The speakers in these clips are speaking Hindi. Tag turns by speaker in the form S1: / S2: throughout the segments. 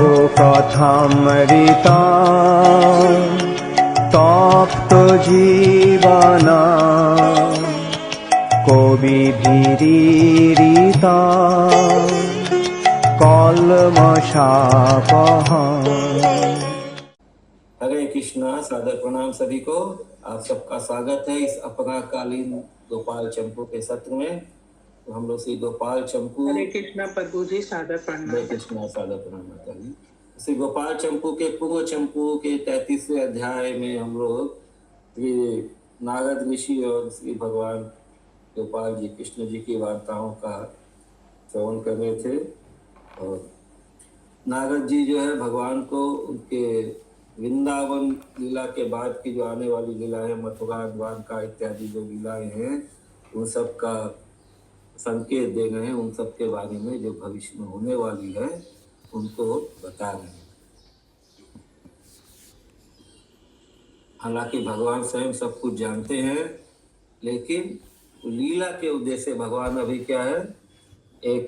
S1: প্রভু কথামৃতা তপ্ত জীবনা কবি ভীরিতা কলমশাপহা।
S2: हरे कृष्णा। सादर प्रणाम सभी को। आप सबका स्वागत है इस अपराकालीन गोपाल चंपू के सत्र में। तो हम लोग श्री गोपाल चंपू।
S3: हरे कृष्णा प्रभु जी, सादर प्रणाम।
S2: हरे कृष्णा, सादर प्रणाम माता जी। श्री गोपाल चंपू के पूर्व चंपू के 33वें अध्याय में हम लोग श्री नारद ऋषि और श्री भगवान गोपाल जी कृष्ण जी की वार्ताओं का श्रवण कर रहे थे। और नारद जी जो है भगवान को उनके वृंदावन लीला के बाद की जो आने वाली लीला है, मथुरा द्वारका इत्यादि जो लीलाएं हैं, उन सब का संकेत दे रहे हैं। उन सब के बारे में जो भविष्य में होने वाली है उनको बता रहे हैं। हालांकि भगवान स्वयं सब कुछ जानते हैं, लेकिन लीला के उद्देश्य से भगवान अभी क्या है, एक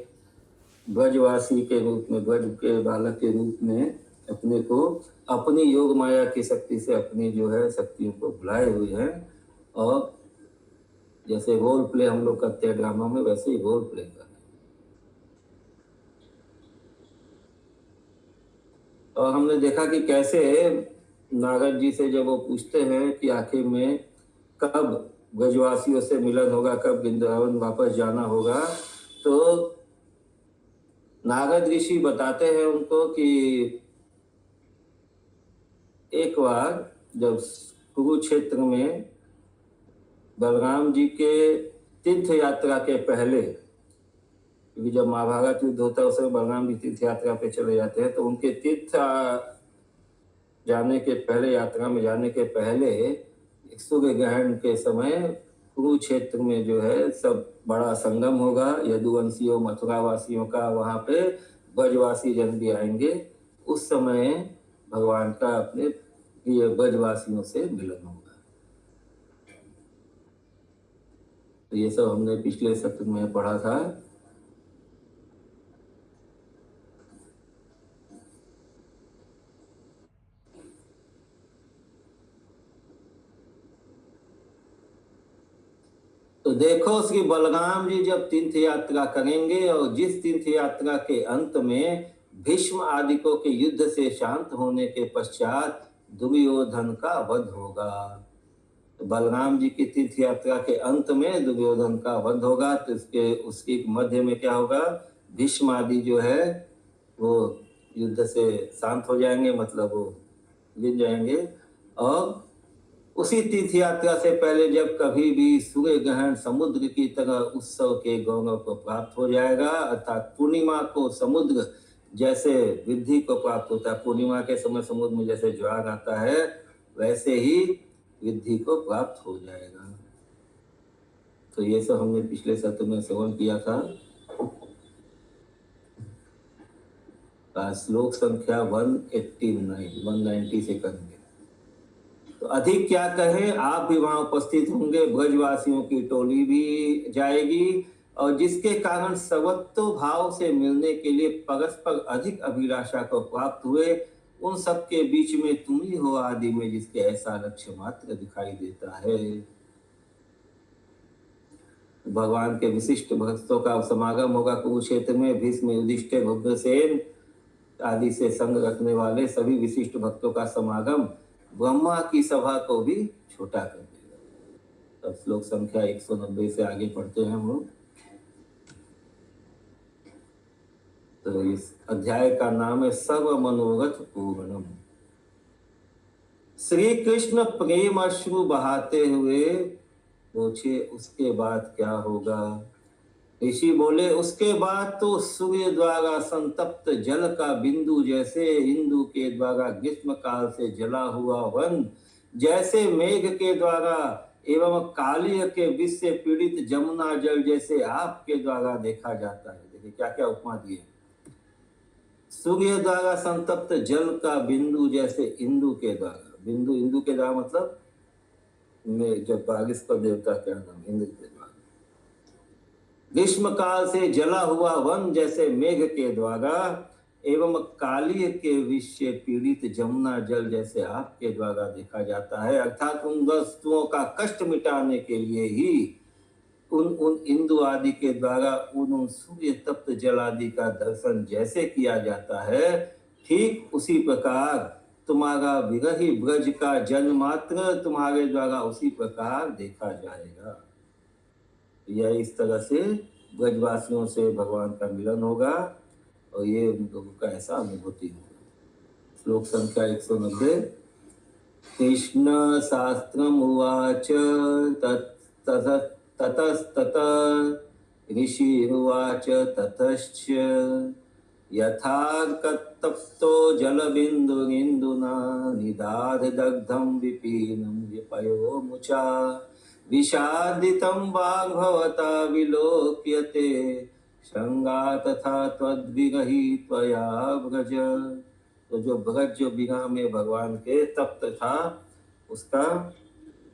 S2: ब्रजवासी के रूप में, ब्रज के बालक के रूप में अपने को अपनी योग माया की शक्ति से अपनी जो है शक्तियों को भुलाए हुए हैं। और जैसे रोल प्ले हम लोग करते हैं ड्रामा में, वैसे ही रोल प्ले कर रहे हैं। और हमने देखा कि कैसे नारद जी से जब वो पूछते हैं कि आखिर में कब ब्रजवासियों से मिलन होगा, कब वृंदावन वापस जाना होगा, तो नारद ऋषि बताते हैं उनको कि एक बार जब कुरुक्षेत्र में बलराम जी के तीर्थ यात्रा के पहले, क्योंकि जब महाभारत युद्ध होता है उस समय बलराम जी तीर्थ यात्रा पे चले जाते हैं, तो उनके तीर्थ जाने के पहले, यात्रा में जाने के पहले एक सूर्य ग्रहण के समय कुरुक्षेत्र में जो है सब बड़ा संगम होगा। यदुवंशियों मथुरा वासियों का वहाँ पे ब्रजवासी जन भी आएंगे। उस समय भगवान का अपने प्रिय ब्रजवासियों से मिलन होगा। तो ये सब हमने पिछले सत्र में पढ़ा था। तो देखो श्री बलराम जी जब तीर्थ यात्रा करेंगे और जिस तीर्थ यात्रा के अंत में भीष्म आदिकों के युद्ध से शांत होने के पश्चात दुर्योधन का वध होगा। तो बलराम जी की तीर्थ यात्रा के अंत में दुर्योधन का वध होगा। तो उसके मध्य में क्या होगा, भीष्म आदि जो है वो युद्ध से शांत हो जाएंगे, मतलब वो गिर जाएंगे। और उसी तीर्थ यात्रा से पहले जब कभी भी सूर्य ग्रहण समुद्र की तरह उत्सव के गौरव को प्राप्त हो जाएगा, अर्थात पूर्णिमा को समुद्र जैसे वृद्धि को प्राप्त होता है, पूर्णिमा के समय समुद्र में जैसे ज्वार आता है, वैसे ही वृद्धि को प्राप्त हो जाएगा। तो ये सब हमने पिछले सत्र में श्रवण किया था। श्लोक संख्या 190 से करेंगे। तो अधिक क्या कहें, आप भी वहां उपस्थित होंगे, ब्रजवासियों की टोली भी जाएगी, और जिसके कारण सर्वतो भाव से मिलने के लिए परस्पर अधिक अभिलाषा को प्राप्त हुए, उन सब के बीच में तुम ही हो आदि में, जिसके ऐसा लक्ष्य मात्र दिखाई देता है। भगवान के विशिष्ट भक्तों का समागम होगा कुरुक्षेत्र में। भीष्म, युधिष्ठिर, उग्रसेन आदि से संग रखने वाले सभी विशिष्ट भक्तों का समागम ब्रह्मा की सभा को भी छोटा कर देगा। तब श्लोक संख्या 190 से आगे पढ़ते हैं हम लोग। तो इस अध्याय का नाम है सर्व मनोरथ पूर्णम। श्री कृष्ण प्रेम अश्रु बहाते हुए पूछे, उसके बाद क्या होगा? ऋषि बोले, उसके बाद तो सूर्य द्वारा संतप्त जल का बिंदु जैसे, इंदु के द्वारा ग्रीष्म काल से जला हुआ वन जैसे, मेघ के द्वारा एवं कालिय के विष से पीड़ित जमुना जल जैसे आपके द्वारा देखा जाता है। देखिए क्या क्या उपमा दिए। सूर्य द्वारा संतप्त जल का बिंदु जैसे, इंदु के द्वारा, बिंदु इंदु के द्वारा मतलब जब बारिश पर देवता क्या नाम, इंद्र के द्वारा। ग्रीष्म काल से जला हुआ वन जैसे, मेघ के द्वारा एवं कालिय के विष से पीड़ित जमुना जल जैसे आपके द्वारा देखा जाता है। अर्थात उन वस्तुओं का कष्ट मिटाने के लिए ही उन इंदु आदि के द्वारा उन सूर्य तप्त जल आदि का दर्शन जैसे किया जाता है, ठीक उसी प्रकार तुम्हारा विरही ब्रज का जन्म मात्र तुम्हारे द्वारा उसी प्रकार देखा जाएगा। यह इस तरह से ब्रजवासियों से भगवान का मिलन होगा और ये उन लोगों का ऐसा अनुभूति होगा। श्लोक संख्या 190। कृष्ण शास्त्रम उवाच ततस्तत ऋषिरुवाच ततश्च यथार्कतप्तो जलबिन्दुरिन्दुना निदाधदग्धं विपीनं विपयो मुचा विषादितं वाग्भवता विलोक्यते श्रृंगा तथा त्वद्विरही त्वया ब्रज। तो जो ब्रज जो बिना में भगवान के तप्त था, उसका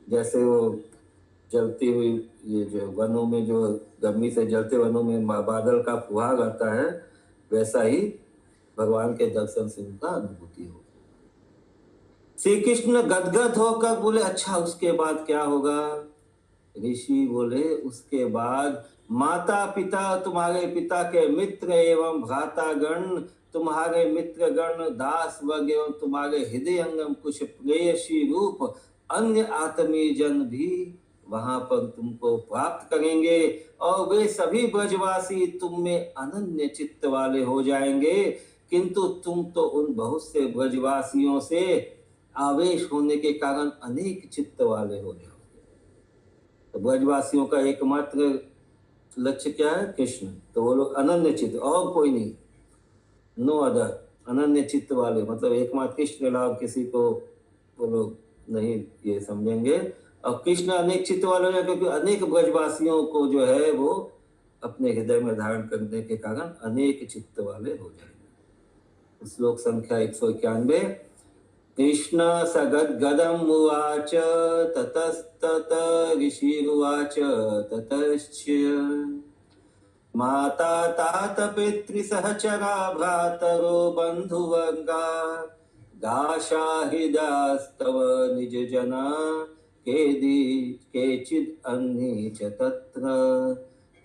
S2: जैसे वो जलती हुई ये जो वनों में जो गर्मी से जलते वनों में बादल का फुहार आता है, वैसा ही भगवान के दर्शन से उनका अनुभूति हो। श्री कृष्ण गदगद होकर बोले, अच्छा उसके बाद क्या होगा? ऋषि बोले, उसके बाद माता पिता तुम्हारे पिता के मित्र एवं भ्रातागण तुम्हारे मित्रगण दास वर्ग एवं तुम्हारे हृदय अंगम कुछ प्रेयसी रूप अन्य आत्मीय जन भी वहां पर तुमको प्राप्त करेंगे और वे सभी ब्रजवासी तुम में अनन्य चित्त वाले हो जाएंगे, किंतु तुम तो उन बहुत से ब्रजवासियों से आवेश होने के कारण अनेक चित्त वाले हो जाओगे। तो ब्रजवासियों का एकमात्र लक्ष्य क्या है? कृष्ण। तो वो लोग अनन्य चित्त, और कोई नहीं, नो अदर, अनन्य चित्त वाले, मतलब एकमात्र कृष्ण लाभ किसी को वो लोग नहीं ये समझेंगे। और कृष्ण अनेक चित्त वाले हो जाए, क्योंकि अनेक ब्रजवासियों को जो है वो अपने हृदय में धारण करने के कारण अनेक चित्त वाले हो जाएंगे। श्लोक संख्या 191। कृष्ण सगद्गदम् उवाच ततस्तत ऋषिरुवाच ततश्च माता तात पितृसहचरा भ्रातरो बन्धुवर्गा दाशाहिदास्तव निजजना केचिद् अन्ये च तत्र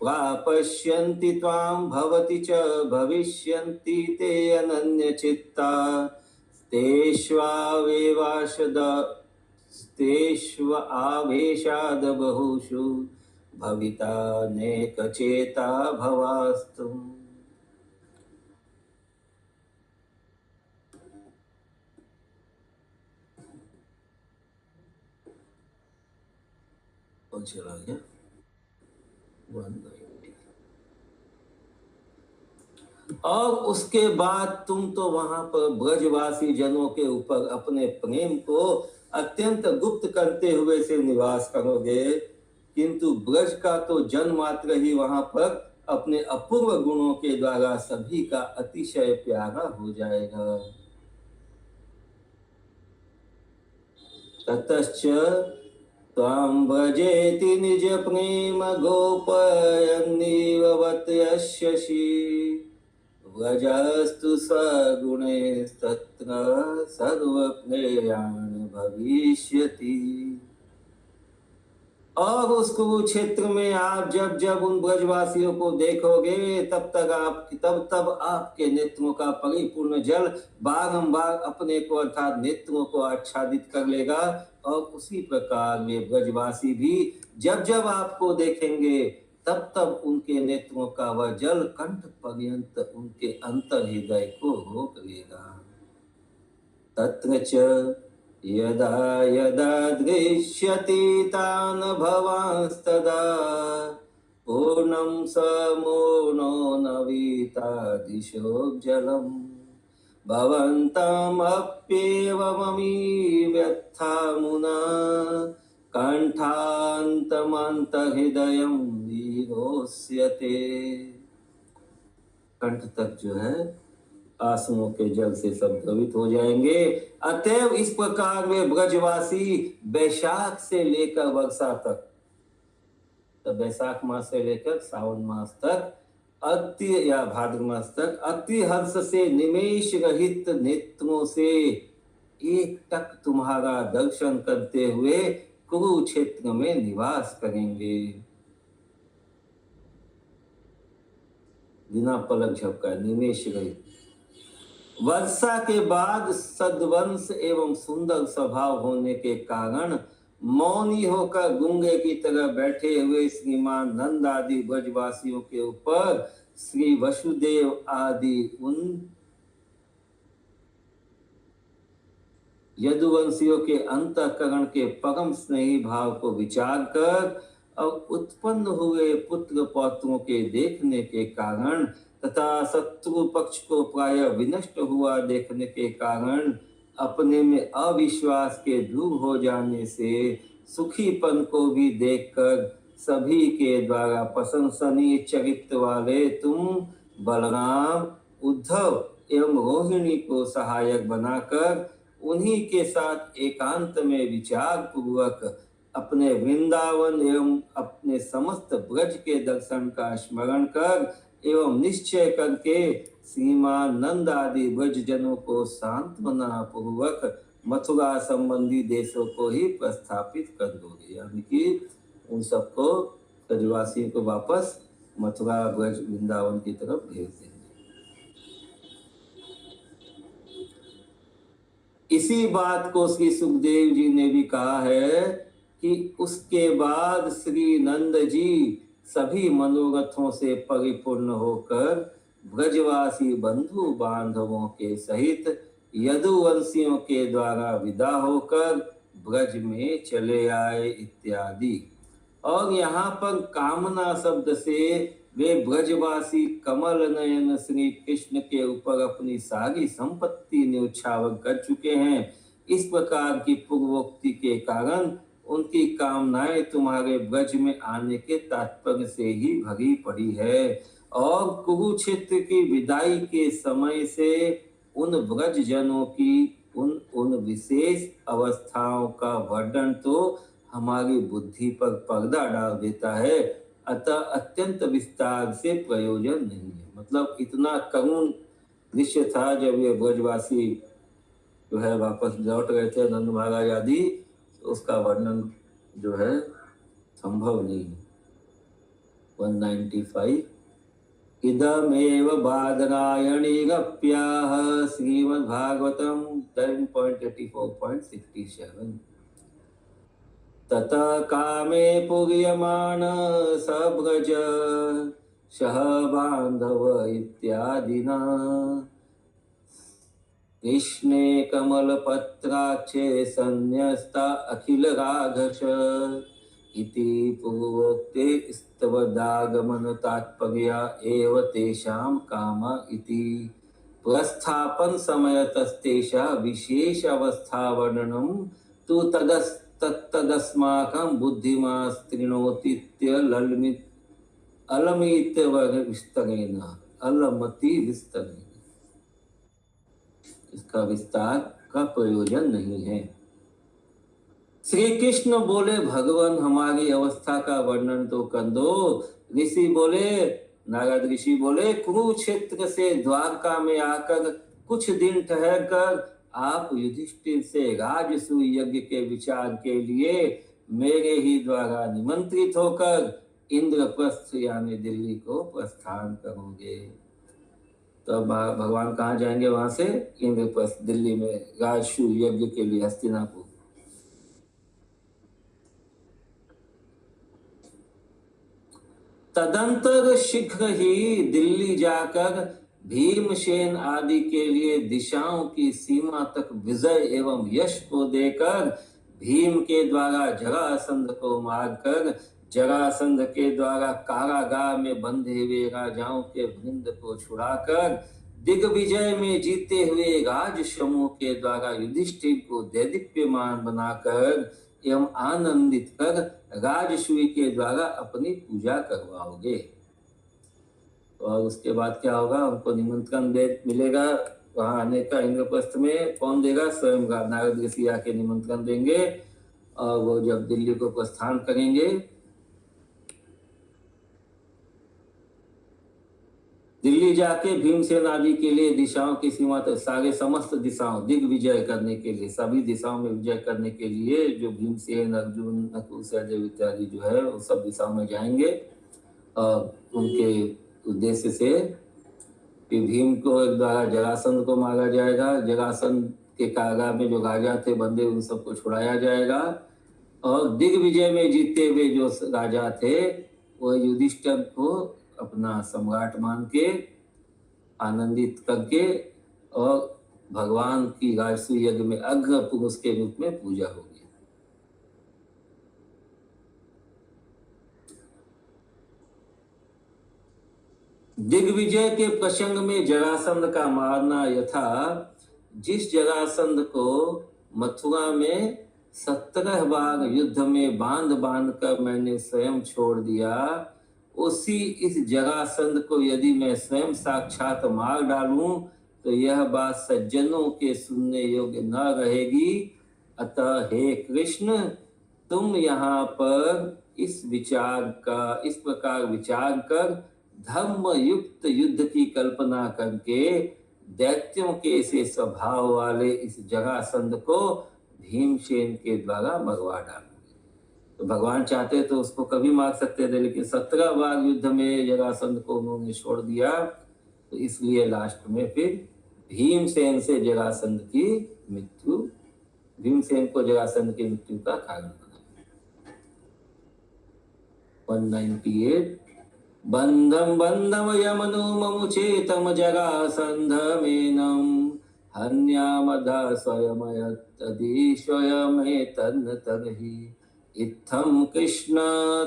S2: प्रापश्यन्ति त्वां भवति च भविष्यन्ति ते अनन्यचित्ता तेष्वावेशाद बहुषु भविता नेकचेता भवास्तु। कौन चला गया? 190। और उसके बाद तुम तो वहां पर ब्रजवासी जनों के ऊपर अपने प्रेम को अत्यंत गुप्त करते हुए से निवास करोगे, किंतु ब्रज का तो जन मात्र ही वहां पर अपने अपूर्व गुणों के द्वारा सभी का अतिशय प्यारा हो जाएगा। ततश्च त्वां भजेति निज प्रेम गोपयन्नीव वत यस्यसि व्रजस्तु सगुणैस्तत्र सर्वप्रेयाण भविष्यति। और उस कुरुक्षेत्र में आप जब जब उन ब्रजवासियों को देखोगे, तब आपके नेत्रों का परिपूर्ण जल बारंबार अपने को अर्थात नेत्रों को आच्छादित कर लेगा। और उसी प्रकार में ब्रजवासी भी जब जब आपको देखेंगे, तब तब उनके नेत्रों का वह जल कंठ पर्यंत उनके अंतर हृदय को रोक लेगा। तत्र च यदा यदा दृश्यति तान् भवांस्तदा पूर्णं समूर्णो नवीता दिशो जलम् भवन्तमप्येव ममी व्यथा मुना कंठान्तमन्तहृदयं निरोष्यते। कंठ तक जो है आंसुओं के जल से सब द्रवित हो जाएंगे। अतएव इस प्रकार में ब्रजवासी बैशाख से लेकर वर्षा तक, तो बैसाख मास से लेकर सावन मास तक अति या भाद्र मास तक अति हर्ष से निमेष रहित नेत्रों से एक टक तुम्हारा दर्शन करते हुए कुरुक्षेत्र में निवास करेंगे। बिना पलक झपकाए, निमेष रहित। वर्षा के बाद सद्वंश एवं सुंदर स्वभाव होने के कारण मौनी होकर गूंगे की तरह बैठे हुए श्रीमान नंद आदि ब्रजवासियों के ऊपर श्री वसुदेव आदि उन यदुवंशियों के अंतःकरण के परम स्नेही भाव को विचार कर और उत्पन्न हुए पुत्र पौत्रों के देखने के कारण तथा शत्रु पक्ष को प्राय विनष्ट हुआ देखने के कारण अपने में अविश्वास के दूर हो जाने से सुखीपन को भी देखकर सभी के द्वारा प्रशंसनीय चरित्र वाले तुम बलराम, उद्धव एवं रोहिणी को सहायक बनाकर उन्हीं के साथ एकांत में विचार पूर्वक अपने वृंदावन एवं अपने समस्त ब्रज के दर्शन का स्मरण कर एवं निश्चय करके श्रीमान नंद आदि ब्रज जनों को सांत्वना पूर्वक मथुरा संबंधी देशों को ही प्रस्थापित कर दोगे, यानी कि उन सबको ब्रजवासियों को वापस मथुरा ब्रज वृंदावन की तरफ भेज देंगे। इसी बात को श्री सुखदेव जी ने भी कहा है कि उसके बाद श्री नंद जी सभी मनोरथों से परिपूर्ण होकर ब्रजवासी बंधु बांधवों के सहित यदुवंशियों के द्वारा विदा होकर ब्रज में चले आए इत्यादि। और यहाँ पर कामना शब्द से वे ब्रजवासी कमल नयन श्री कृष्ण के ऊपर अपनी सारी संपत्ति न्यौछावर कर चुके हैं। इस प्रकार की पूर्वोक्ति के कारण उनकी कामनाएं तुम्हारे ब्रज में आने के तात्पर्य से ही भरी पड़ी है। और कुरुक्षेत्र की विदाई के समय से उन ब्रज जनों की उन विशेष अवस्थाओं का वर्णन तो हमारी बुद्धि पर पर्दा डाल देता है, अतः अत्यंत विस्तार से प्रयोजन नहीं है। मतलब इतना करुण दृश्य था जब ये ब्रजवासी जो है वापस लौट रहे थे नंद महाराज आदि, तो उसका वर्णन जो है संभव नहीं है। 195 इदमेव बादरायणी गप्याः श्रीमद्भागवतम 10.84.67 ततः कामे पूर्यमाण सब्रज सह बांधव इत्यादिना कृष्णे कमलपत्राक्षे संन्यस्ता अखिल राघश इति पूर्वोक्ते स्तवदागमन तात्पर्या एव तेषां कामा इति प्रस्थापन समयतस्तेषा विशेष अवस्था वर्णनम तु तदस्माकं बुद्धिमास्त्रिणोतीत्य ललमित अलमित विस्तरेण अलमति विस्तरेण। इसका विस्तार का प्रयोजन नहीं है। श्री कृष्ण बोले भगवान हमारी अवस्था का वर्णन तो कर दो। ऋषि बोले, नारद ऋषि बोले कुरुक्षेत्र से द्वारका में आकर कुछ दिन ठहर कर आप युधिष्ठिर से राजसूय यज्ञ के विचार के लिए मेरे ही द्वारा निमंत्रित होकर इंद्रप्रस्थ यानी दिल्ली को प्रस्थान करोगे। तो भगवान कहाँ जाएंगे? वहां से इंद्रप्रस्थ, दिल्ली में राजसूय यज्ञ के लिए हस्तिनापुर। तदंतर शीघ्र ही दिल्ली जाकर भीमसेन आदि के लिए दिशाओं की सीमा तक विजय एवं यश को देकर भीम के द्वारा जरासंध को मारकर जरासंध के द्वारा कारागार में बंधे हुए राजाओं के वृंद को छुड़ाकर दिग्विजय में जीते हुए राज समूह के द्वारा युधिष्ठिर को दैदीप्यमान बनाकर एवं आनंदित कर राजसूय के द्वारा अपनी पूजा करवाओगे। और उसके बाद क्या होगा? हमको निमंत्रण मिलेगा वहां आने का। इंद्रप्रस्थ में कौन देगा? स्वयं नारद ऋषि आके निमंत्रण देंगे। और वो जब दिल्ली को प्रस्थान करेंगे दिल्ली जाके भीमसेन आदि के लिए दिशाओं की सीमा तक सारे समस्त दिशाओं दिग्विजय करने के लिए, सभी दिशाओं में विजय करने के लिए जो भीमसेन, अर्जुन, नकुल, सहदेव इत्यादि जो है वो सब दिशाओं में जाएंगे उनके उद्देश्य से कि भीम को एक द्वारा जरासंध को मारा जाएगा, जरासंध के कारागार में जो राजा थे बंदे उन सबको छुड़ाया जाएगा और दिग्विजय में जीते हुए जो राजा थे वो युधिष्ठिर को अपना सम्राट मान के आनंदित करके और भगवान की राजसूय यज्ञ में अग्र पुरुष के रूप में पूजा होगी। दिग्विजय के प्रसंग में जरासंध का मारना यथा जिस जरासंध को मथुरा में 17 बार युद्ध में बांध बांध कर मैंने स्वयं छोड़ दिया, उसी इस जरासंध को यदि मैं स्वयं साक्षात मार डालूं तो यह बात सज्जनों के सुनने योग्य न रहेगी। अतः हे कृष्ण, तुम यहाँ पर इस प्रकार विचार कर धर्म युक्त युद्ध की कल्पना करके दैत्यों के से स्वभाव वाले इस जरासंध को भीमसेन के द्वारा मरवा डालोगे। तो भगवान चाहते तो उसको कभी मार सकते थे, लेकिन 17 बार युद्ध में जरासंध को उन्होंने छोड़ दिया, तो इसलिए लास्ट में फिर भीमसेन से जरासंध की मृत्यु, भीमसेन को जरासंध की मृत्यु का कारण बना। 198 बंधम बंधम यमनु ममुचेतम जरासंधमेनं हन्यामदा स्वयमयत्तदि स्वयमेतन्नतर्हि इत्थं कृष्ण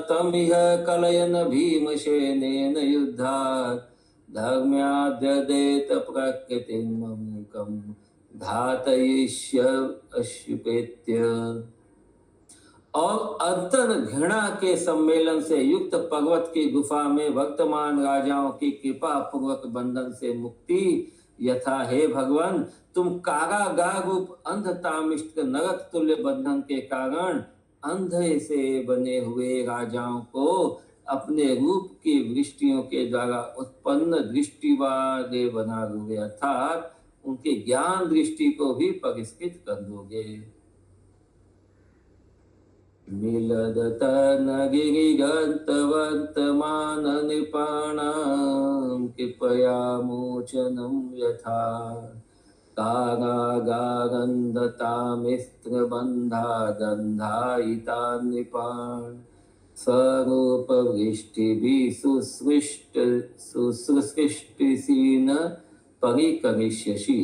S2: तमिह कलयन भीमसेनेन युद्धात् धर्म्याद्यदेत प्रकृतिं ममुकं धातयिष्य अश्युपेत्य। और अंतर घृणा के सम्मेलन से युक्त पर्वत की गुफा में वर्तमान राजाओं की कृपा पूर्वक बंधन से मुक्ति यथा हे भगवान, तुम कारागार रूप अंधतामिष्ट नरक तुल्य बंधन के कारण अंधे से बने हुए राजाओं को अपने रूप की वृष्टियों के द्वारा उत्पन्न दृष्टि वाले बना दोगे, अर्थात उनके ज्ञान दृष्टि को भी परिष्कृत कर दोगे। मिलदतनगिरिगन्तवर्तमान नृपाणां कृपया मोचनं यथा कारागारन्दतामिस्त्रबन्धादन्धायिता नृपान् स्वरूपवृष्टिभिः शुश्रूषिन परिकरिष्यसि,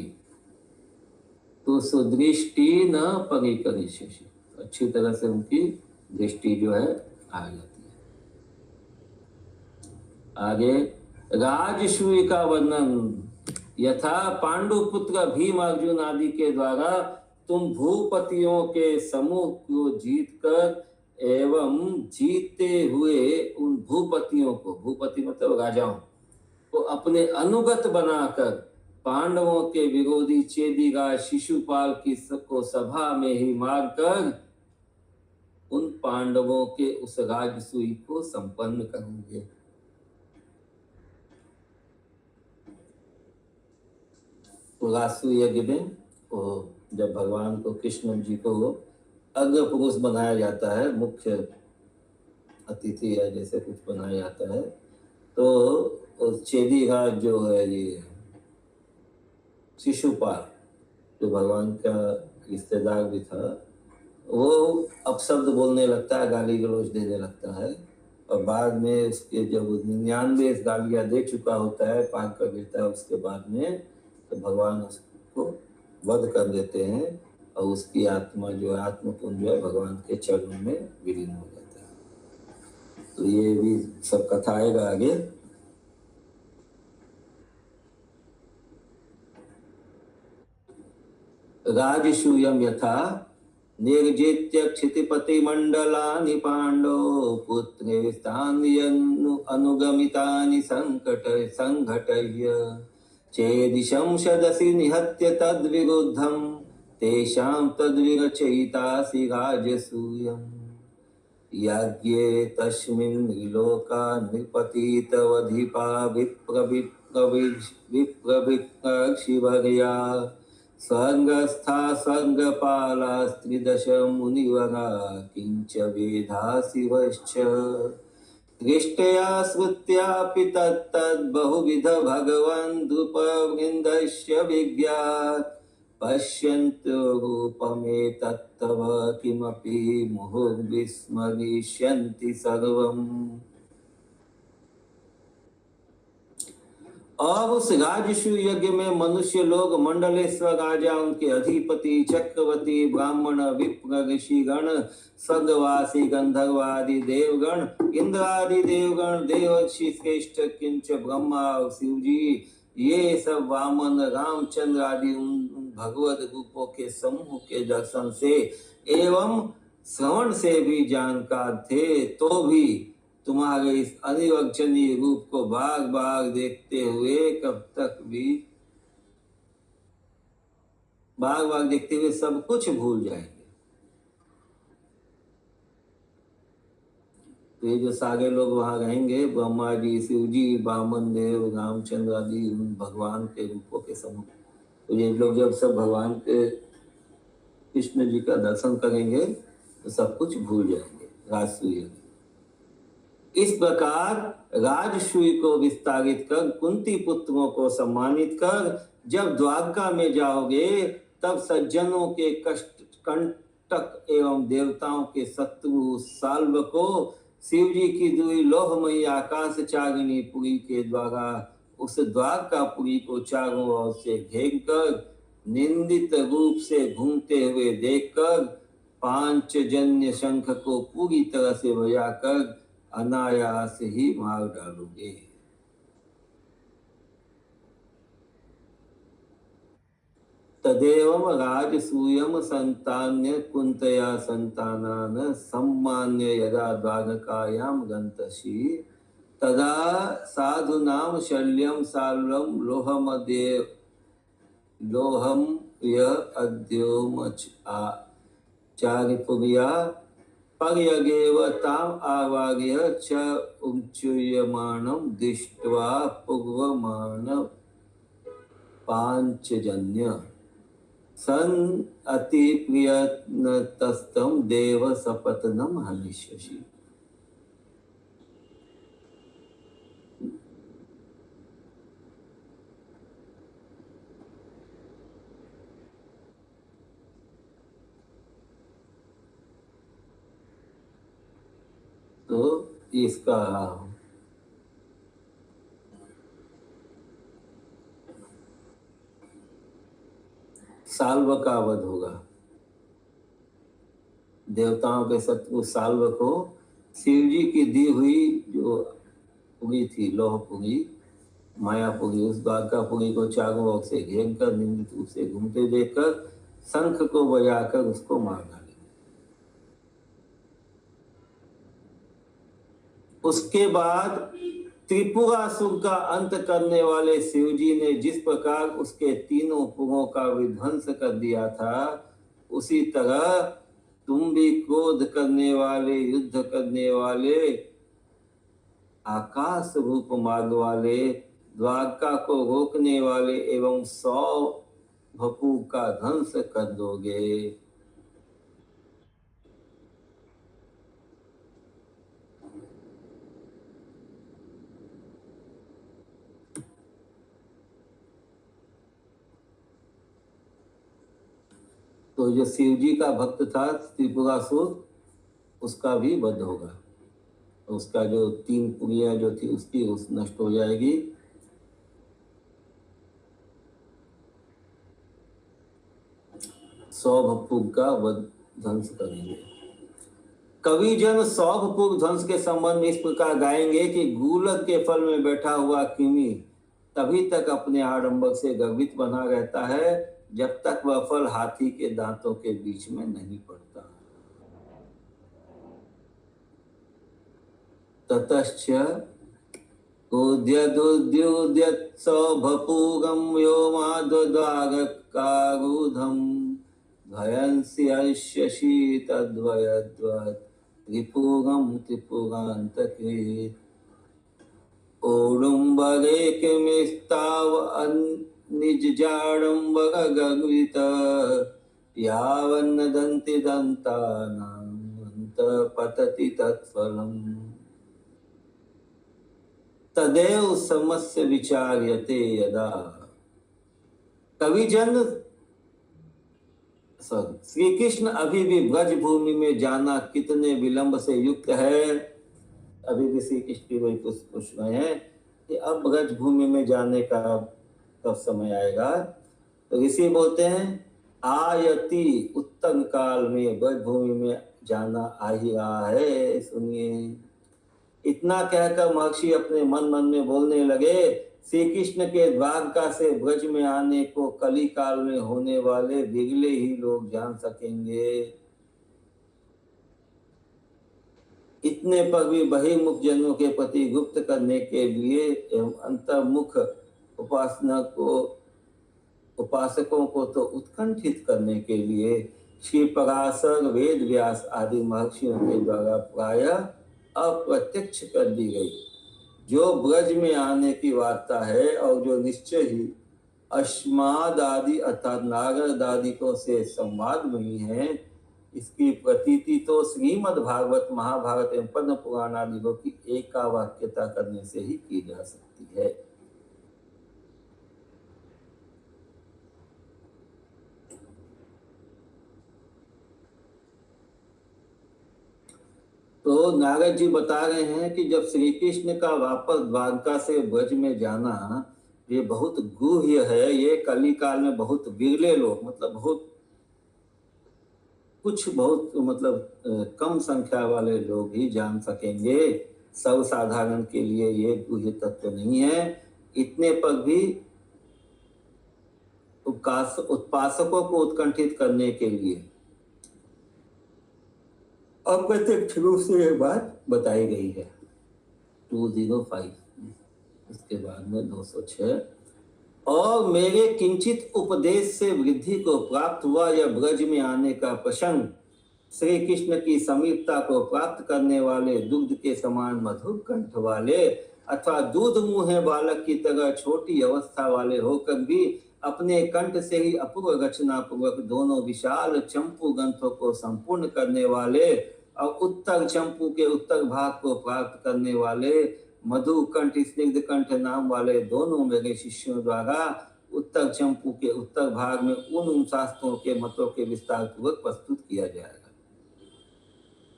S2: तो सुदृष्टि न परिकरिष्यसि, अच्छी तरह से उनकी दृष्टि जो है आ जाती है। आगे राजसूय का वर्णन यथा पांडु पुत्र भीम अर्जुन आदि के द्वारा तुम भूपतियों के समूह को जीतकर एवं जीते हुए उन भूपतियों को, भूपति मतलब राजाओं को अपने अनुगत बनाकर पांडवों के विरोधी चेदीराज शिशुपाल की को सभा में ही मारकर उन पांडवों के उस राजसूय को संपन्न करोगे। तो राजसूय यज्ञ में जब भगवान को, कृष्ण जी को अग्र पुरुष बनाया जाता है, मुख्य अतिथि या जैसे कुछ बनाया जाता है, तो चेदीराज जो है ये शिशुपाल जो भगवान का रिश्तेदार भी था, वो अपशब्द बोलने लगता है, गाली गलौज देने लगता है, और बाद में उसके जब 99 गालियाँ दे चुका होता है, पाक कर देता है, उसके बाद में तो भगवान उसको वध कर देते हैं और उसकी आत्मा जो है, आत्मपुंज जो है, भगवान के चरणों में विलीन हो जाता है। तो ये भी सब कथा आएगा आगे। राजसूयम यथा निर्जित्य क्षितिपतिमण्डलानि पाण्डव पुत्रे अनुगमितानि संघटय्य चेदिशं सदसि निहत्य तद्विरुद्धं तेषां तद्विरचयितासि राजसूयम्। यज्ञे तस्मिन् लोका नृपतितवधिपा विप्रभिक्षिभर्या स्वर्गस्था स्वर्गपाला स्त्रिदश मुनिवरा किंच वेदा शिवश्च दृष्टया श्रुत्यापि तत्तद् बहुविध भगवन् द्रुपवृन्दस्य विज्ञात् पश्यन्तो रूपमेतत्तव किमपि मुहुर्विस्मरिष्यन्ति सर्वम्। अब उस राजसूय यज्ञ में मनुष्य लोग, मंडलेश्वर राजा, उनके अधिपति, चक्रवर्ती, ब्राह्मण, विप्र, ऋषिगण, स्वर्गवासी, गंधर्व आदि देवगण, इंद्र आदि देवगण, देवर्षि श्रेष्ठ, किंच ब्रह्मा और शिव जी, ये सब वामन, रामचंद्र आदि उन भगवत रूपों के समूह के दर्शन से एवं श्रवण से भी जानकार थे, तो भी तुम्हारे इस अनिर्वचनीय रूप को बार बार देखते हुए सब कुछ भूल जाएंगे। तो ये जो सारे लोग वहां रहेंगे, ब्रह्मा जी, शिव जी, वामन देव, रामचंद्र आदि उन भगवान के रूपों के समूह, तो ये लोग जब सब भगवान के कृष्ण जी का दर्शन करेंगे तो सब कुछ भूल जाएंगे। राजसूय इस प्रकार राजसूय को विस्तारित कर कुंती पुत्रों को सम्मानित कर जब द्वारका में जाओगे तब सज्जनों के कष्ट कंटक एवं देवताओं के शत्रु साल्व को शिव जी की दुई लोहमयी आकाश चागिनी पुरी के द्वारा उस द्वारकापुरी को चारों ओर से घेर कर निंदित रूप से घूमते हुए देखकर पांचजन्य शंख को पूरी तरह से बजाकर अनायास ही मार डालोगे। तदेवं राजसूयम संतान्य कुंतया संतानान सम्मान्य यदा द्वारकायाम गन्तसि तदा साधुनाम शल्यम साल्वम लोहम य अद्योमच चारिपुर्या पर्यगेव ताम आवार्य च उच्चूयमानं दृष्ट्वा पूर्वमान पांचजन्य सन अति प्रियतस्तं देव सपत्नं हनिष्यसि। तो इसका साल्व का वध होगा। देवताओं के शत्रु साल्व को शिव जी की दी हुई जो पुरी थी, लोहपुरी, मायापुरी, उस द्वारकापुरी को चारों ओर से घेर कर निंदित रूप से घूमते देखकर शंख को बजाकर उसको मार डालेंगे। उसके बाद त्रिपुरासुर का अंत करने वाले शिव जी ने जिस प्रकार उसके तीनों पुरों का विध्वंस कर दिया था, उसी तरह तुम भी क्रोध करने वाले, युद्ध करने वाले, आकाश रूप मार्ग वाले, द्वारका को रोकने वाले एवं 100 भपू का ध्वंस कर दोगे। तो जो शिव जी का भक्त था त्रिपुरासुर, उसका भी वध होगा। उसका जो 3 पुरियां जो थी उसकी नष्ट हो जाएगी। सौभपुर का वध ध्वंस करेंगे। कवि जन सौभपुर ध्वंस के संबंध में इस प्रकार गाएंगे कि गूलक के फल में बैठा हुआ किमी तभी तक अपने आडंबर से गर्वित बना रहता है जब तक वह फल हाथी के दांतों के बीच में नहीं पड़ता। ततश्च उद्यदुद्युद्यत् सौभपूगं व्योमाद्वारकारूढं भयंसि हर्ष्यसि तद्वयद्वत् त्रिपुरं त्रिपुरान्तके। ओडुम्बरेकमेस्ताव निजजाडम्बरगर्वित यावन्न दन्ति दन्तानां पतति तत्फलम् तदेव समस्य विचार्यते यदा। कविजन श्री कृष्ण अभी भी ब्रज भूमि में जाना कितने विलंब से युक्त है। अभी भी श्री कृष्ण वही पूछ रहे हैं कि अब ब्रज भूमि में जाने का कब समय आएगा। तो ऋषि बोलते हैं आयति उत्तम काल में ब्रज भूमि में जाना आ ही रहा है, सुनिए। इतना कहकर महर्षि अपने मन मन में बोलने लगे, श्री कृष्ण के द्वारका से ब्रज में आने को कली काल में होने वाले बिगले ही लोग जान सकेंगे। इतने पर भी बहिर्मुख जनों के प्रति गुप्त करने के लिए एवं अंतर्मुख उपासकों को तो उत्कंठित करने के लिए श्री पराशर, वेद व्यास आदि महर्षियों के द्वारा प्रायः अप्रत्यक्ष कर दी गई। जो ब्रज में आने की वार्ता है और जो निश्चय ही अश्माद आदि अर्थात नारद आदिकों से संवाद में है, इसकी प्रतीति तो श्रीमद् भागवत, महाभारत एवं पद्म पुराण आदि की एकावाक्यता करने से ही की जा सकती है। तो नारद जी बता रहे हैं कि जब श्री कृष्ण का वापस द्वारका से ब्रज में जाना ये बहुत गुह्य है। ये कली काल में बहुत बिरले लोग, मतलब कम संख्या वाले लोग ही जान सकेंगे। सर्वसाधारण के लिए ये गुह्य तत्व नहीं है। इतने पर भी उपासकों को उत्कंठित करने के लिए अप्रत्यक्ष रूप से यह बात बताई गई है। 205 इसके बाद में 206 और मेरे किंचित उपदेश से वृद्धि को प्राप्त हुआ यह ब्रज में आने का प्रसंग श्री कृष्ण की समीपता को प्राप्त करने वाले दुग्ध के समान मधुर कंठ वाले अथवा दूध मुँहे बालक की तरह छोटी अवस्था वाले होकर भी अपने कंठ से ही अपूर्व रचना पूर्वक दोनों विशाल चंपू ग्रंथों को संपूर्ण करने वाले और उत्तर चंपू के उत्तर भाग को प्राप्त करने वाले मधु कंठ, स्निग्ध कंठ नाम वाले दोनों मेरे शिष्यों द्वारा उत्तर चंपू के उत्तर भाग में उन शास्त्रों के मतों के विस्तार पूर्वक प्रस्तुत किया जाएगा।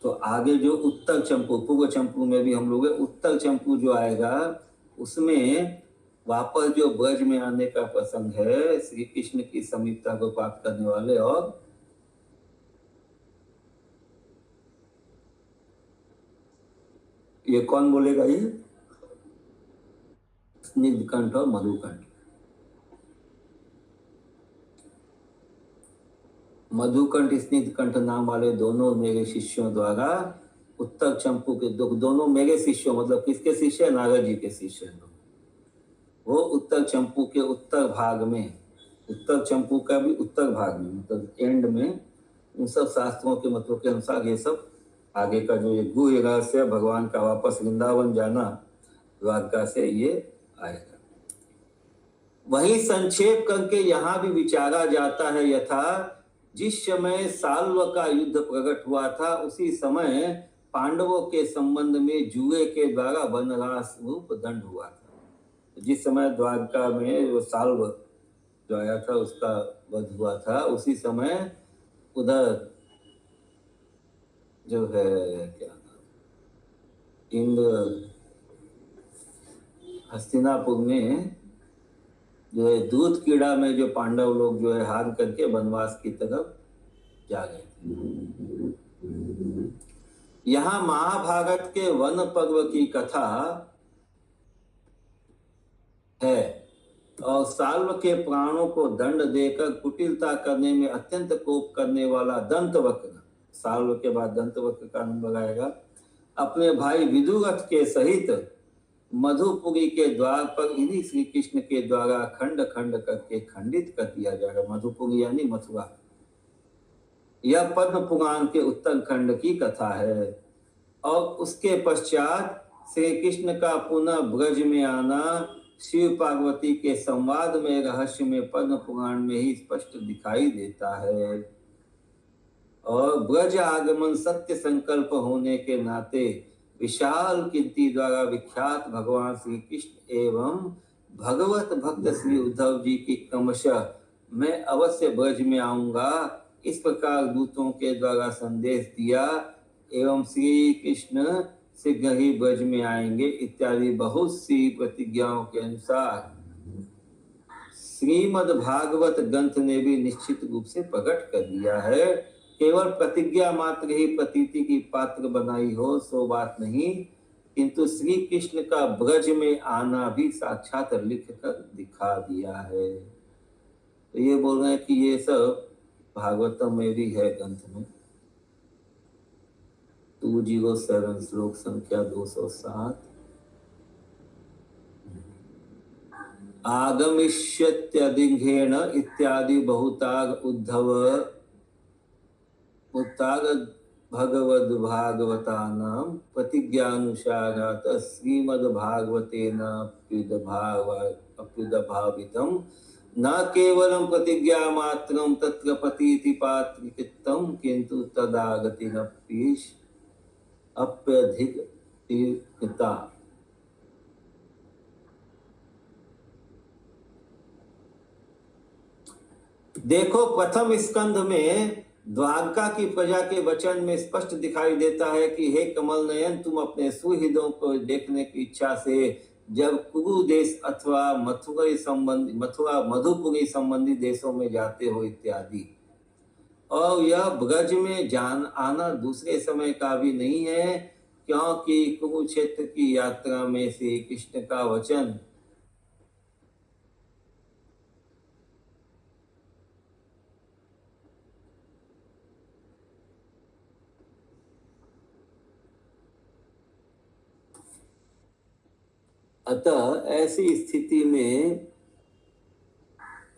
S2: तो आगे जो उत्तर चंपू, पूर्व चंपू में भी हम लोग उत्तर चंपू जो आएगा उसमें वापस जो ब्रज में आने का प्रसंग है, श्री कृष्ण की समीपता को प्राप्त करने वाले। और ये कौन बोलेगा? ये स्निग्ध कंठ और मधुकंठ। मधुकंठ, स्निग्ध कंठ नाम वाले दोनों मेरे शिष्यों द्वारा उत्तर चंपू के दोनों मेरे शिष्यों, मतलब किसके शिष्य? नारद जी के शिष्य। वो उत्तर चंपू के उत्तर भाग में, उत्तर चंपू का भी उत्तर भाग में, मतलब एंड में उन सब शास्त्रों के मतों के अनुसार ये सब आगे का जो ये गुह्य रहस्य भगवान का वापस वृंदावन जाना द्वारका से ये आएगा। वही संक्षेप करके यहाँ भी विचारा जाता है यथा जिस समय साल्व का युद्ध प्रकट हुआ था उसी समय पांडवों के संबंध में जुए के द्वारा वनरास रूप दंड हुआ था। जिस समय द्वारका में वो साल्व जो आया था उसका वध हुआ था, उसी समय उधर जो है क्या नाम, इंद्र हस्तिनापुर में जो है दूध कीड़ा में जो पांडव लोग जो है हार करके वनवास की तरफ जा गए थे। यहाँ महाभारत के वन पर्व की कथा है और साल्व के प्राणों को दंड देकर कुटिलता करने में अत्यंत कोप करने वाला दंतवक्र, साल्व के बाद दंतवक्र का नंबर आएगा, अपने भाई विदुरथ के सहित मधुपुरी के द्वार पर इन्हीं श्री कृष्ण के द्वारा खंड खंड करके खंडित कर दिया जाएगा। मधुपुरी यानी मथुरा। यह पद्म पुराण के उत्तर खंड की कथा है। और उसके पश्चात श्री कृष्ण का पुनः ब्रज में आना शिव पार्वती के संवाद में रहस्य में पद्म पुराण में ही स्पष्ट दिखाई देता है। और ब्रज आगमन सत्य संकल्प होने के नाते विशाल कीर्ति द्वारा विख्यात भगवान श्री कृष्ण एवं भगवत भक्त श्री उद्धव जी की क्रमशः मैं अवश्य ब्रज में आऊंगा इस प्रकार दूतों के द्वारा संदेश दिया एवं श्री कृष्ण शीघ्र ही ब्रज में आएंगे इत्यादि बहुत सी प्रतिज्ञाओं के अनुसार श्रीमद् भागवत ग्रंथ ने भी निश्चित रूप से प्रकट कर दिया है। केवल प्रतिज्ञा मात्र ही प्रतीति की पात्र बनाई हो सो बात नहीं, किंतु श्री कृष्ण का ब्रज में आना भी साक्षात लिख कर दिखा दिया है। तो ये बोल रहे हैं कि ये सब भागवतम में भी है ग्रंथ में। 207 श्लोक संख्या 207। आगमिष्यत्यधिघेन इत्यादि बहुताग उद्धव उत्ताग भगवद भागवतानां प्रतिज्ञानुसारात् श्रीमद्भागवतेन अप्युदभावितं न केवलं प्रतिज्ञा मात्रं तत्र प्रतीति पात्रिकृतं किंतु तदागतिरपि अप्यधिकृता। देखो प्रथम स्कंध में द्वारका की प्रजा के वचन में स्पष्ट दिखाई देता है कि हे कमल नयन तुम अपने सुहृदों को देखने की इच्छा से जब कुरु देश अथवा मथुरा मधुपुरी संबंधी देशों में जाते हो इत्यादि। और यह ब्रज में आना दूसरे समय का भी नहीं है, क्योंकि कुरुक्षेत्र की यात्रा में श्री कृष्ण का वचन अतः ऐसी स्थिति में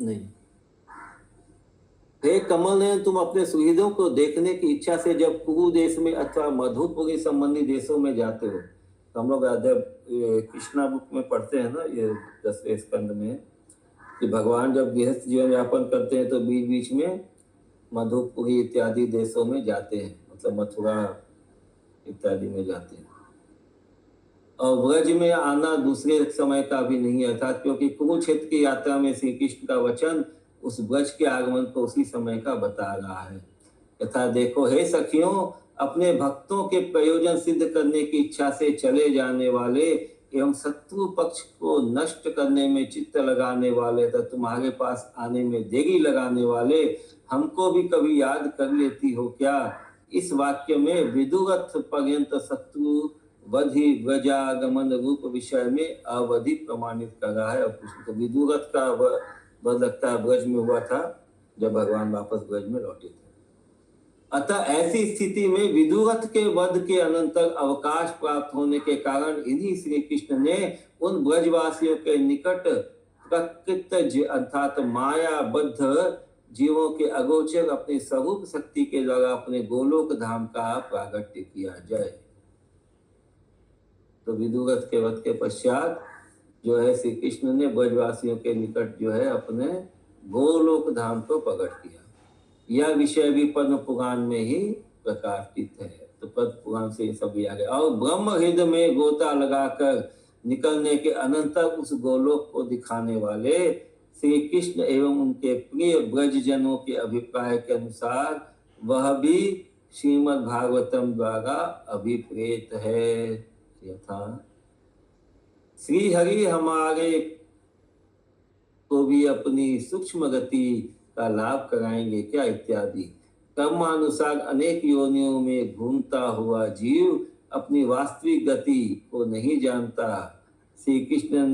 S2: नहीं। हे कमल ने तुम अपने सुहृदों को देखने की इच्छा से जब कुरु देश में अथवा मधुपुरी संबंधी देशों में जाते हो, तो हम लोग कृष्णा बुक में पढ़ते हैं ना, ये 10वें स्कंद में कि भगवान जब गृहस्थ जीवन यापन करते हैं तो बीच बीच में मधुपुरी इत्यादि देशों में जाते हैं, मतलब मथुरा इत्यादि में जाते हैं। और ब्रज में आना दूसरे समय का भी नहीं है, अर्थात क्योंकि कुरुक्षेत्र की यात्रा में श्री कृष्ण का वचन उस ब्रज के आगमन को उसी समय का बता रहा है। यथा देखो हे सखियों, अपने भक्तों के प्रयोजन सिद्ध करने की इच्छा से चले जाने वाले एवं शत्रु पक्ष को नष्ट करने में चित्त लगाने वाले तथा तुम्हारे पास आने में देरी लगाने वाले हमको भी कभी याद कर लेती हो क्या। इस वाक्य में विदुरथ पर्यंत शत्रु वधि व्रजागमन रूप विषय में अवधि प्रमाणित कर रहा है। और कृष्ण विदुरथ का वध लगता है ब्रज में हुआ था जब भगवान वापस ब्रज में लौटे थे। अतः ऐसी स्थिति में विदुरथ के वध के अनंतर अवकाश प्राप्त होने के कारण इन्हीं श्री कृष्ण ने उन ब्रजवासियों के निकट प्रकृत अर्थात मायाबद्ध जीवों के अगोचर अपनी स्वरूप शक्ति के द्वारा अपने गोलोक धाम का प्रागट्य किया जाए। तो विदुरथ के वध के पश्चात जो है श्री कृष्ण ने ब्रजवासियों के निकट जो है अपने गोलोक धाम को प्रकट किया। यह विषय भी पद्म पुराण में ही प्रकाशित है। तो पद्म पुराण से ये सब आ गया। और ब्रह्म हृदय में गोता लगाकर निकलने के अनंतर उस गोलोक को दिखाने वाले श्री कृष्ण एवं उनके प्रिय ब्रजजनों के अभिप्राय के अनुसार वह भी श्रीमद् भागवतम द्वारा अभिप्रेत है। यथा श्री हरि हमारे को भी अपनी सूक्ष्म गति का लाभ कराएंगे क्या इत्यादि। कर्मानुसार अनेक योनियों में घूमता हुआ जीव अपनी वास्तविक गति को नहीं जानता। श्री कृष्ण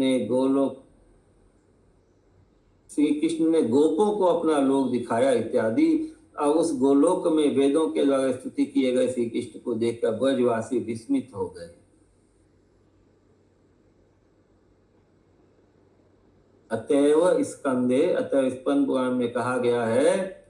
S2: ने गोपों को अपना लोक दिखाया इत्यादि। और उस गोलोक में वेदों के द्वारा स्तुति किए गए श्री कृष्ण को देखकर ब्रजवासी विस्मित हो गए। अतएव स्कंद पुराण में कहा गया है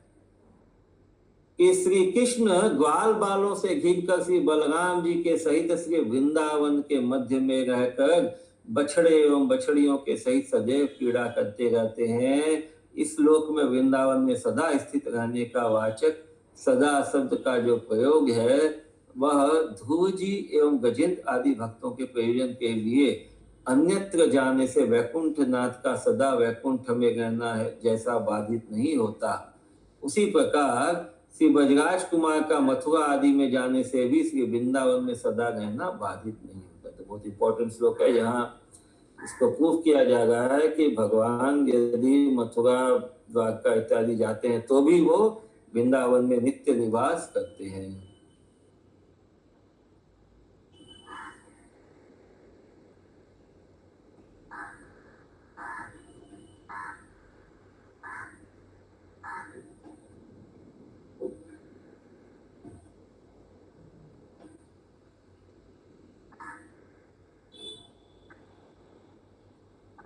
S2: कि श्री कृष्ण ग्वाल बालों से घिरकर श्री बलराम जी के सहित श्री वृंदावन के मध्य में रहकर बछड़े एवं बछड़ियों के सहित सदैव क्रीड़ा करते रहते हैं। इस लोक में वृंदावन में सदा स्थित रहने का वाचक सदा शब्द का जो प्रयोग है वह ध्रुव जी एवं गजेंद्र आदि भक्तों के प्रयोजन के लिए अन्यत्र जाने से वैकुंठ नाथ का सदा वैकुंठ में रहना है जैसा बाधित नहीं होता, उसी प्रकार श्री ब्रजराज कुमार का मथुरा आदि में जाने से भी श्री वृंदावन में सदा रहना बाधित नहीं होता। तो बहुत इंपॉर्टेंट श्लोक है, यहाँ इसको प्रूफ किया जा रहा है कि भगवान यदि मथुरा द्वारका इत्यादि जाते हैं तो भी वो वृंदावन में नित्य निवास करते हैं।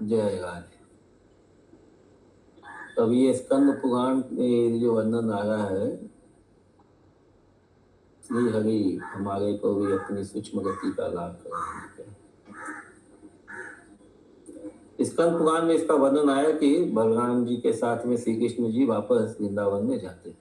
S2: जय राधे। तब ये स्कंद पुराण में जो वर्णन आ रहा है, श्री हरि हमारे को भी अपनी सूक्ष्म गति का लाभ कराने। स्कंद पुराण में इसका वर्णन आया कि बलराम जी के साथ में श्री कृष्ण जी वापस वृंदावन में जाते हैं।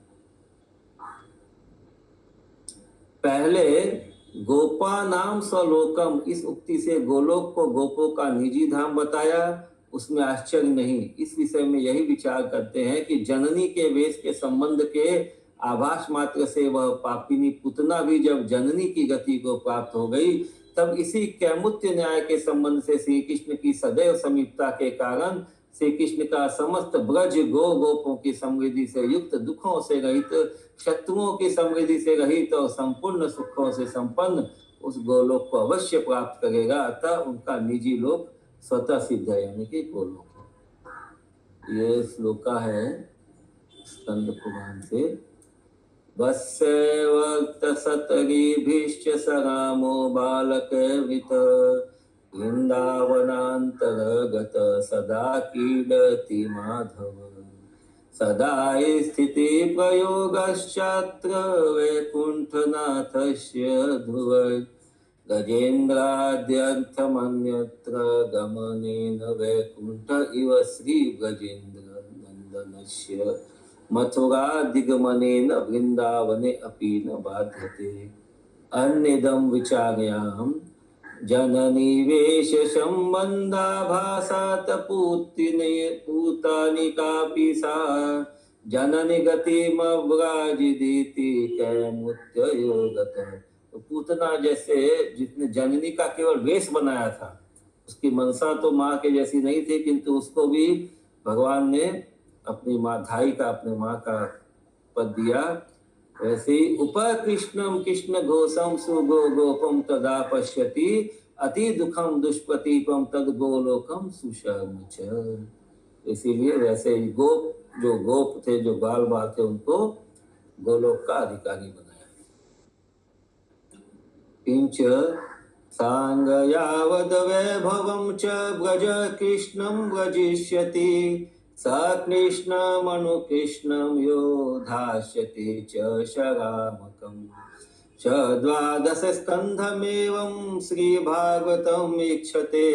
S2: पहले गोपा नाम स्वलोकम, इस उक्ति से गोलोक को गोपों का निजी धाम बताया, उसमें आश्चर्य नहीं। इस विषय में यही विचार करते हैं कि जननी के वेश के संबंध के आभास मात्र से वह पापिनी पुतना भी जब जननी की गति को प्राप्त हो गई, तब इसी कैमुत्य न्याय के संबंध से श्री कृष्ण की सदैव समीपता के कारण श्री कृष्ण का समस्त ब्रज गोपों की समृद्धि से युक्त, दुखों से रहित, शत्रुओं की समृद्धि से रहित और संपूर्ण सुखों से संपन्न उस गोलोक को अवश्य प्राप्त करेगा। अतः उनका निजी लोक स्वतः सिद्ध है, यानी कि गोलोक। ये श्लोका है स्कंद पुराण से। वत्सेवक्त सतरीभिश्च स रामो बालकैर्वृत वृंदावनान्तर्गत सदा क्रीडति माधव, सदा स्थिति प्रयोगश्चात्र वैकुंठनाथस्य ध्रुव, गजेन्द्राद्यर्थमन्यत्र गमनेन वैकुंठ इव श्री गजेन्द्र नंदनस्य मथुरादिगमनेन वृंदावने अपि न बाध्यते। अन्यदं विचार्याम जननी वेश संबंधाभासात पूतानि कापि सा, जननी गतिमव्राजिदिति कैमुत्ययोगत। तो पूतना जैसे जितने जननी का केवल वेश बनाया था, उसकी मनसा तो माँ के जैसी नहीं थी, किंतु उसको भी भगवान ने अपनी माँ धाई का, अपने माँ का पद दिया। वैसे ही उपकृष्णम कृष्ण घोषम सुगो गोपम तदा पश्यति, अति दुखम दुष्प्रतीपम तद गोलोकम सुशर्म च। इसीलिए वैसे ही गोप, जो गोप थे, जो बाल बाल थे, उनको गोलोक का अधिकारी बनाया। किंच सांग यावद वैभवम च ब्रज कृष्णम व्रजिष्यति, स कृष्णमनुकृष्णं यो धास्यति च शरामकम्। च द्वादश स्कन्धमेवं श्रीभागवतं ईक्षते,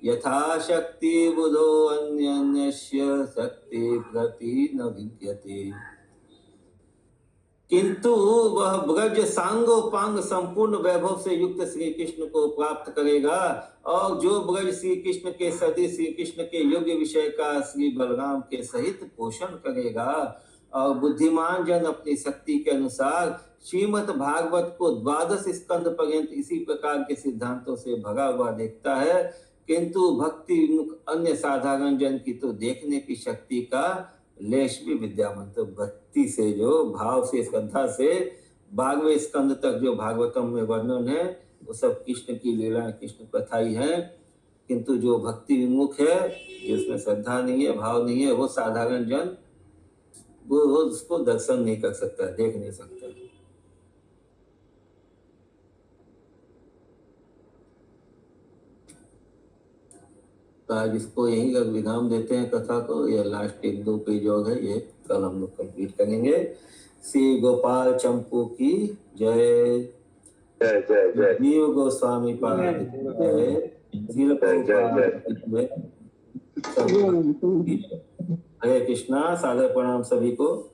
S2: यथा शक्ति बुधो अन्यस्य शक्ति प्रति न विद्यते। किंतु वह ब्रज सांगोपांग संपूर्ण वैभव से युक्त श्री कृष्ण को प्राप्त करेगा, और जो ब्रज श्री कृष्ण के सदी श्री कृष्ण के योग्य विषय का श्री बलराम के सहित पोषण करेगा, और बुद्धिमान जन अपनी शक्ति के अनुसार श्रीमद् भागवत को 12 स्कंद पर्यंत इसी प्रकार के सिद्धांतों से भरा हुआ देखता है, किंतु भक्ति विमुख अन्य साधारण जन की तो देखने की शक्ति का लेश भी विद्यमान। तो भक्ति से, जो भाव से, श्रद्धा से 12वें स्कंद तक जो भागवतम में वर्णन है वो सब कृष्ण की लीला, कृष्ण कथा ही है। किंतु जो भक्ति विमुख है, जिसमें श्रद्धा नहीं है, भाव नहीं है, वो साधारण जन वो उसको दर्शन नहीं कर सकता, देख नहीं सकता। तो आज इसको यहीं का विराम देते हैं कथा को। ये लास्ट 1-2 पेज और है, ये कल हम लोग कंप्लीट करेंगे। श्री गोपाल चंपू की जय।
S4: जय जय जय
S2: जीव गोस्वामी पाद की जय। श्रील प्रभुपाद की जय। हरे कृष्णा, सादर प्रणाम सभी को।